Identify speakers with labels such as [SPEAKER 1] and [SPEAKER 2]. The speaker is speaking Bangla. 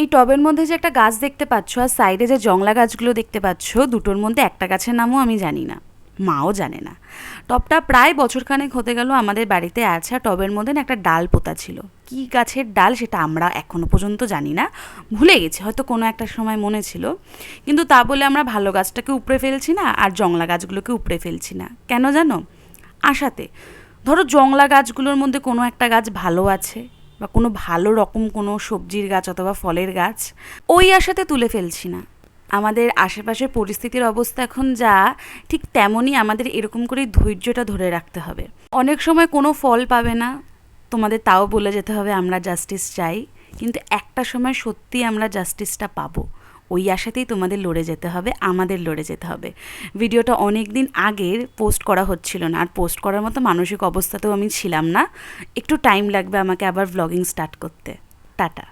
[SPEAKER 1] এই টবের মধ্যে যে একটা গাছ দেখতে পাচ্ছ আর সাইডে যে জংলা গাছগুলো দেখতে পাচ্ছ, দুটোর মধ্যে একটা গাছের নামও আমি জানি না, মাও জানে না। টবটা প্রায় বছরখানেক হতে গেল আমাদের বাড়িতে আছে, আর টবের মধ্যে না একটা ডাল পোতা ছিল। কি গাছের ডাল সেটা আমরা এখনও পর্যন্ত জানি না, ভুলে গেছি, হয়তো কোনো একটা সময় মনে ছিল। কিন্তু তা বলে আমরা ভালো গাছটাকে উপড়ে ফেলছি না আর জংলা গাছগুলোকে উপড়ে ফেলছি না, কেন জানো? আশাতে। ধরো জংলা গাছগুলোর মধ্যে কোনো একটা গাছ ভালো আছে, বা কোনো ভালো রকম কোনো সবজির গাছ অথবা ফলের গাছ, ওই আশাতে তুলে ফেলছি না। আমাদের আশেপাশের পরিস্থিতির অবস্থা এখন যা, ঠিক তেমনই আমাদের এরকম করেই ধৈর্যটা ধরে রাখতে হবে। অনেক সময় কোনো ফল পাবে না, তোমাদের তাও বলে যেতে হবে আমরা জাস্টিস চাই, কিন্তু একটা সময় সত্যি আমরা জাস্টিসটা পাবো। ওই আশাতেই তোমাদের লড়ে যেতে হবে, আমাদের লড়ে যেতে হবে। ভিডিওটা অনেক দিন আগের, পোস্ট করা হচ্ছিল না, আর পোস্ট করার মতো মানসিক অবস্থাতেও আমি ছিলাম না। একটু টাইম লাগবে আমাকে আবার ভ্লগিং স্টার্ট করতে। টাটা।